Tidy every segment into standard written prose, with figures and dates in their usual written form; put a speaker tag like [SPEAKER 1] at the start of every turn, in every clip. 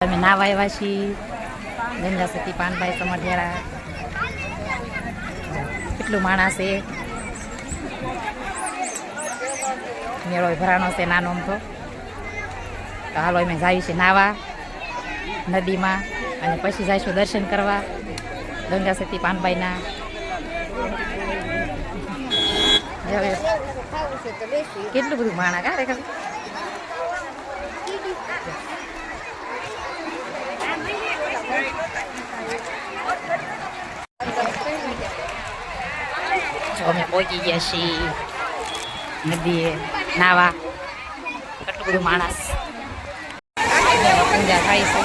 [SPEAKER 1] અમે નાવા આવ્યા છીએ ગંગાસતી પાનભાઈ સમઢિયાળા. કેટલું માણસ છે, મેળો ભરાણો છે નાનો અમથો. તો હાલો અમે જઈએ છીએ નાવા નદીમાં અને પછી જઈશું દર્શન કરવા ગંગાસતી પાનભાઈના. કેટલું બધું માણા કારે ખબર. અમે પહોંચી ગયા છીએ નદીએ નાવા. કેટલું બધું માણસ પૂજા થાય છે.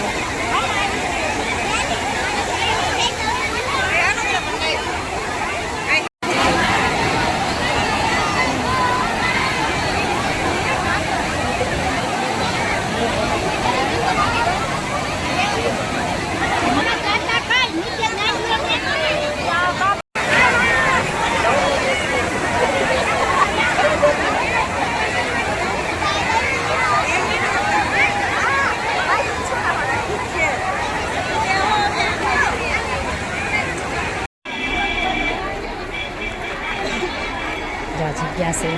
[SPEAKER 1] જગ્યા છે.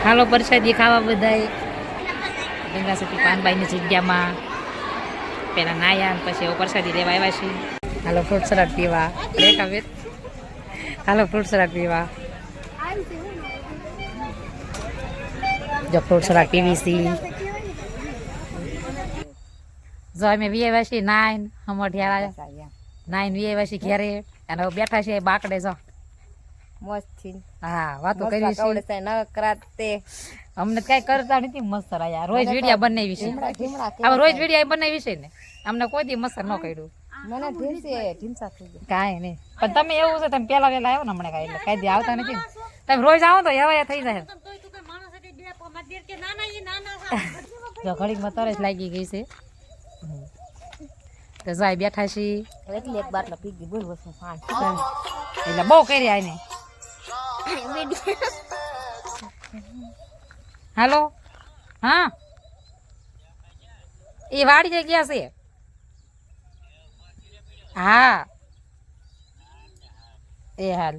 [SPEAKER 1] હાલો પ્રસાદી ખાવા બધાય ગંગાસતી પાનભાઈની જગ્યામાં. પેલા નાયા પછી પ્રસાદી લેવા આવ્યા છીએ. હાલો ફ્રૂટ સલાડ પીવા. હાલો ફ્રૂટ સલાડ પીવા. જો ફ્રૂટ સલાડ પીવી છીએ. જો અમે વીએ છીએ નાઈન સમઢિયાળા નાઈન વીએ છીએ ઘેરે અને હવે બેઠા છે બાકડે. જો
[SPEAKER 2] મસ્ત.
[SPEAKER 1] હા વાતો કરી છે
[SPEAKER 2] નકરાતે
[SPEAKER 1] અમને કઈ કરતા નથી. મસ્તર આયા રોજ વિડિયા બનાવી છે. હવે રોજ વિડિયા બનાવી છે ને અમને કોઈ દી મસ્તર ન કર્યું.
[SPEAKER 2] મને ઢીમસા થઈ ગયા
[SPEAKER 1] કાંઈ નહીં. પણ તમે એવું છે તમે પેલા વેલા આવ્યો ને હમણાં કાંઈ એટલે કાંઈ દી આવતા નથી ને. તમે રોજ આવો તો એવા થઈ જાય. જો ઘડીકમાં તરસ લાગી ગઈ છે તો જાય બેઠા છીએ.
[SPEAKER 2] એટલે એક બાટલો પી ગઈ. બોલ વસ્તુ
[SPEAKER 1] એટલે બહુ કરી આને. હાલો હા એ વાડી જગ્યા છે. હા એ હાલ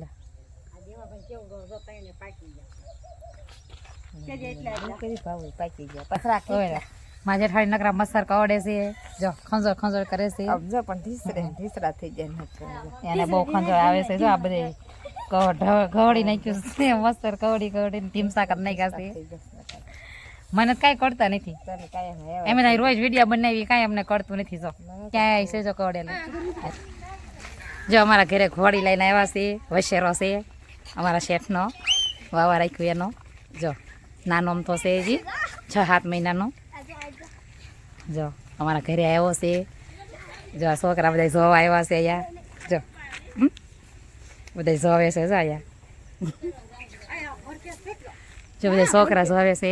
[SPEAKER 1] મારા જેઠાણી નકરા મસર કવડે છે. જો ખંજોળ ખંજોળ કરે છે.
[SPEAKER 2] પણ ઢીસરા થઈ જાય
[SPEAKER 1] એને બહુ ખંજોળ આવે છે. જો આ બધે ઘવડી નાખ્યું છે મસર. કવડી કવડી ઢીમસા કરી નાખ્યા છે. મને કઈ કરતા નથી. એમ રોજ વિડીયો બનાવી કઈ અમને કરતું નથી. જો ક્યાંય છે જો કવડેલું. જો અમારા ઘરે ઘોડી લઈને આવ્યા છે. વસેરો છે અમારા શેઠનો વાવા રાખ્યું એનો. જો નાનો અમથો છે હજી 6-7 મહિનાનો. જો અમારા ઘરે આવ્યો છે. જો છોકરા બધા જોવા આવ્યા છે અહીંયા. જો બધા જોવે છે. જો અહીંયા જો બધા છોકરા જોવે છે.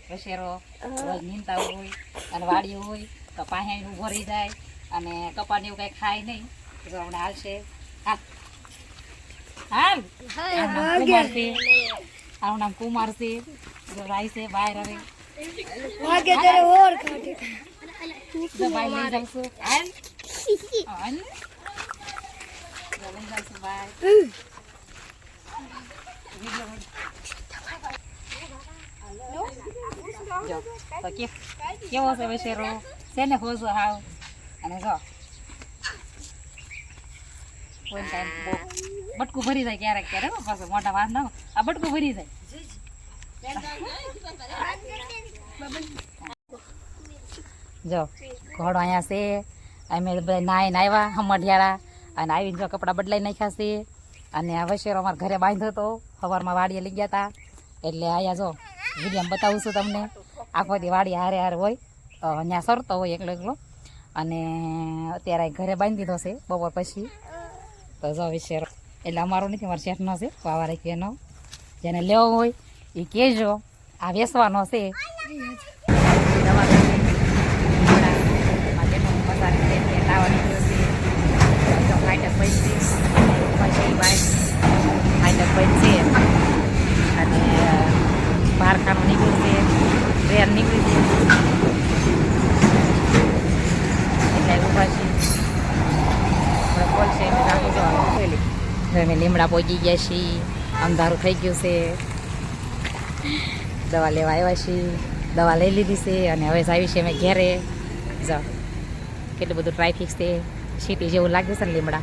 [SPEAKER 1] વસેરો રોજ નીંદતા હોય અને વાડી હોય તો પાસે ઉભો રહી જાય અને કપાને એવું કઈ ખાય નહીં. જો હમણાં હાલશે. હાલ કુમાર છે. આનું નામ કુમાર છે. જો રાઈ છે બહાર હવે જો બહાર લઈ જાઉં છું. હાલ હાલ લઈ જાઉં છું બહાર. જો તો કેવો છે વસેરો છે ને હોજો હાવ. અને જો કોઈ ટાઈમ બટકું ભરી જાય ક્યારેક ક્યારેક. પાછું મોટા વાત ના આ બટકું ભરી જાય. જો ઘોડો અહીંયા છે. અમે બધા નાઈને આવ્યા સમઢિયાળા અને આવીને જો કપડાં બદલાઈ નાખ્યા છે. અને આ વસેરો અમારા ઘરે બાંધ્યો હતો. સવારમાં વાડીએ લઈ ગયા હતા એટલે અહીંયા જો વિડીયો બતાવું છું તમને. આખો દી વાડી હારે હારે હોય ત્યાં સરતો હોય એકલો એકલો. અને અત્યારે ઘરે બાંધી દીધો છે બપોર પછી. તો જો વિશેરો એટલે અમારો નથી મારા શેઠનો છે વાવા રાખ્યો એનો. જેને લેવો હોય એ કહેજો. આ વેચવાનો છે. અમે લીમડા પહોંચી ગયા છીએ, અંધારું થઈ ગયું છે, દવા લેવા આવ્યા છીએ, દવા લઈ લીધી છે અને હવે આવી છે અમે ઘેરે. જાઓ કેટલું બધું ટ્રાફિક છે, સિટી જેવું લાગે છે ને લીમડા.